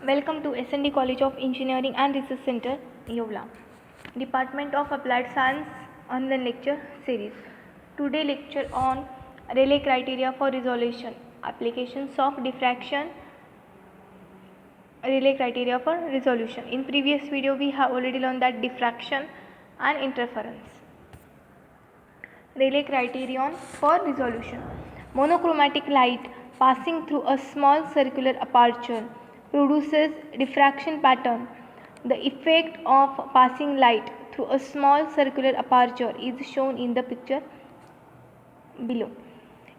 Welcome to SND College of Engineering and Research Center, Yeola, Department of Applied Science online lecture series. Today lecture on Rayleigh criteria for resolution, applications of diffraction, Rayleigh criteria for resolution. In previous video we have already learned that diffraction and interference. Rayleigh criterion for resolution. Monochromatic light passing through a small circular aperture produces diffraction pattern. The effect of passing light through a small circular aperture is shown in the picture below.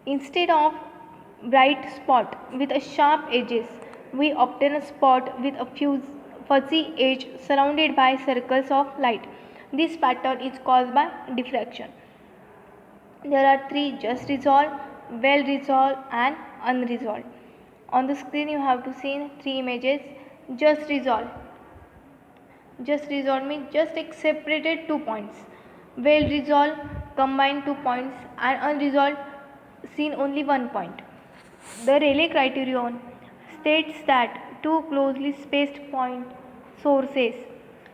Instead of bright spot with a sharp edges, we obtain a spot with a fuzzy edge surrounded by circles of light. This pattern is caused by diffraction. There are three: just resolved, well resolved and unresolved. On the screen you have to see three images. Just resolved. Just resolved means just separated 2 points. Well resolved combined 2 points and unresolved seen only 1 point. The Rayleigh criterion states that two closely spaced point sources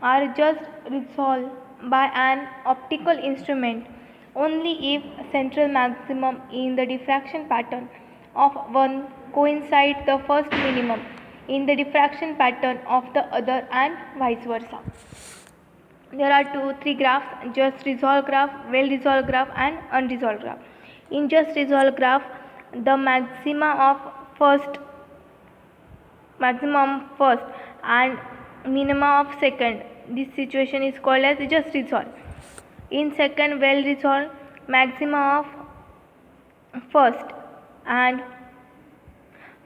are just resolved by an optical instrument only if central maximum in the diffraction pattern of one coincides the first minimum in the diffraction pattern of the other and vice versa. There are three graphs: just resolved graph, well resolved graph and unresolved graph. In just resolved graph, the maximum first and minima of second, this situation is called as just resolved. In second well resolved, maxima of first and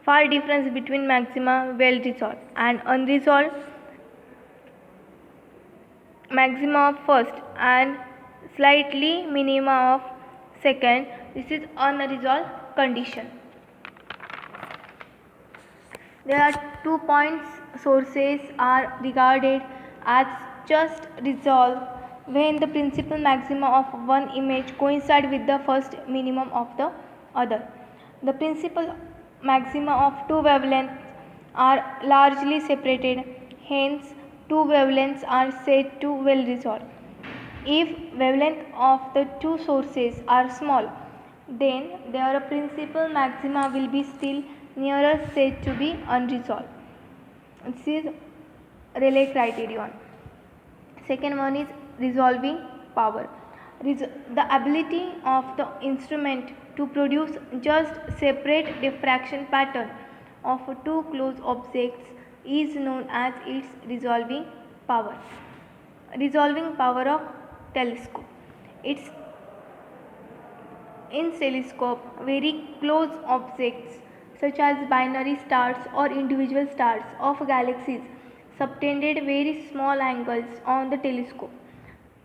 far difference between maxima well resolved, and unresolved, maxima of first and slightly minima of second. This is unresolved condition. There are 2 points sources are regarded as just resolved when the principal maxima of one image coincide with the first minimum of the other. The principal maxima of two wavelengths are largely separated, hence two wavelengths are said to well resolved. If wavelength of the two sources are small, then their principal maxima will be still nearer said to be unresolved. This is Rayleigh criterion. Second one is resolving power. The ability of the instrument to produce just separate diffraction pattern of two close objects is known as its resolving power. Resolving power of telescope. In telescope, very close objects such as binary stars or individual stars of galaxies subtended very small angles on the telescope.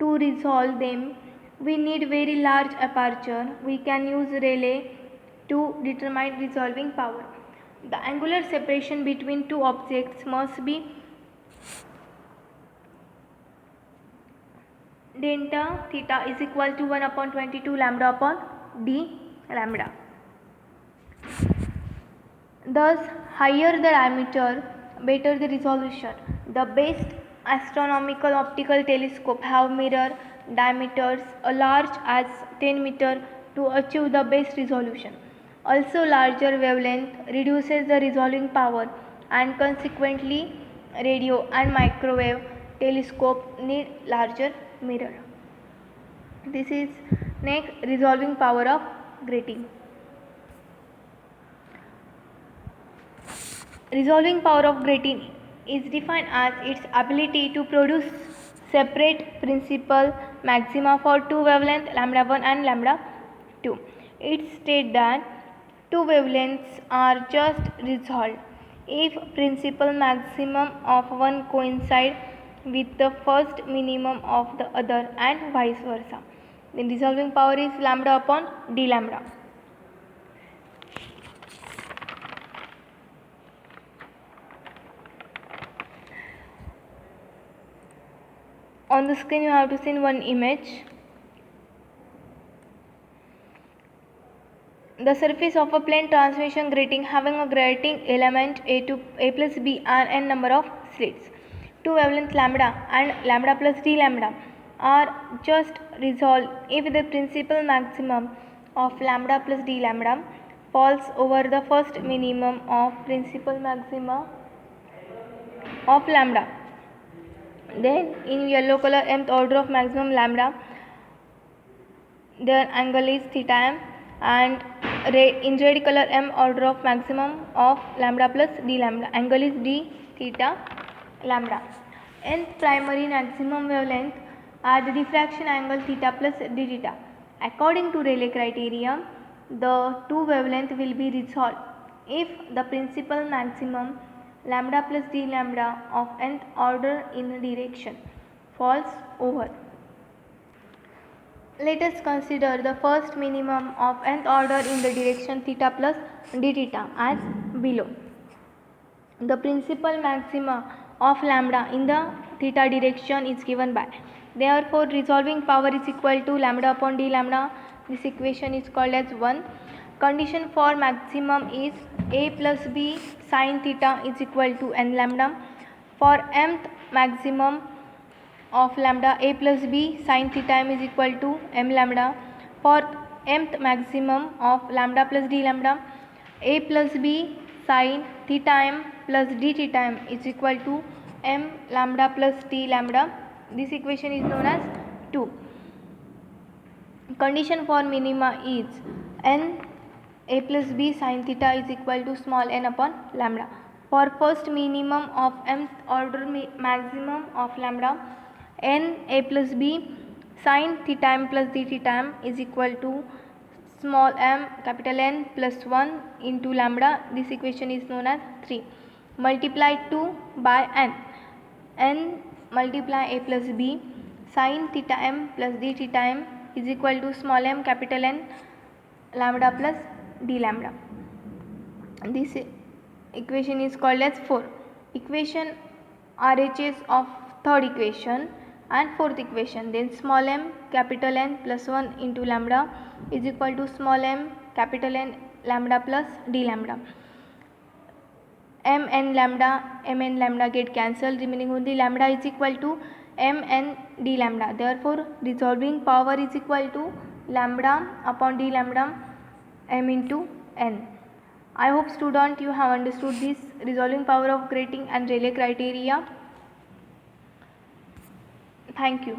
To resolve them, we need very large aperture. We can use Rayleigh to determine resolving power. The angular separation between two objects must be delta theta is equal to 1 upon 22 lambda upon d lambda. Thus, higher the diameter, better the resolution. The best astronomical optical telescope have mirror diameters as large as 10 meter to achieve the best resolution. Also, larger wavelength reduces the resolving power, and consequently radio and microwave telescope need larger mirror. This is next resolving power of grating. Resolving power of grating is defined as its ability to produce separate principal maxima for two wavelengths lambda 1 and lambda 2. It states that two wavelengths are just resolved if principal maximum of one coincide with the first minimum of the other and vice versa. The resolving power is lambda upon d lambda. On the screen you have to see one image. The surface of a plane transmission grating having a grating element A plus B and n number of slits. Two wavelengths lambda and lambda plus d lambda are just resolved if the principal maximum of lambda plus d lambda falls over the first minimum of principal maxima of lambda. Then in yellow color mth order of maximum lambda, their angle is theta m, and in red color m order of maximum of lambda plus d lambda, angle is d theta lambda. Nth primary maximum wavelength at the diffraction angle theta plus d theta. According to Rayleigh criteria, the two wavelength will be resolved if the principal maximum lambda plus d lambda of nth order in direction falls over. Let us consider the first minimum of nth order in the direction theta plus d theta as below. The principal maxima of lambda in the theta direction is given by. Therefore, resolving power is equal to lambda upon d lambda. This equation is called as 1. Condition for maximum is a plus b sin theta is equal to n lambda. For mth maximum of lambda, a plus b sin theta m is equal to m lambda. For mth maximum of lambda plus d lambda, a plus b sin theta m plus d theta m is equal to m lambda plus d lambda. This equation is known as 2. Condition for minima is n a plus b sin theta is equal to small n upon lambda. For first minimum of mth order maximum of lambda, n a plus b sin theta m plus d theta m is equal to small m capital N plus 1 into lambda. This equation is known as 3. Multiply 2 by n. N multiply a plus b sin theta m plus d theta m is equal to small m capital N lambda plus d lambda. This equation is called as 4. Equation RHS of third equation and fourth equation. Then small m capital N plus 1 into lambda is equal to small m capital N lambda plus d lambda. M n lambda get cancelled, remaining only lambda is equal to m n d lambda. Therefore, resolving power is equal to lambda upon d lambda m into n. I hope student you have understood this resolving power of grating and Rayleigh criteria. Thank you.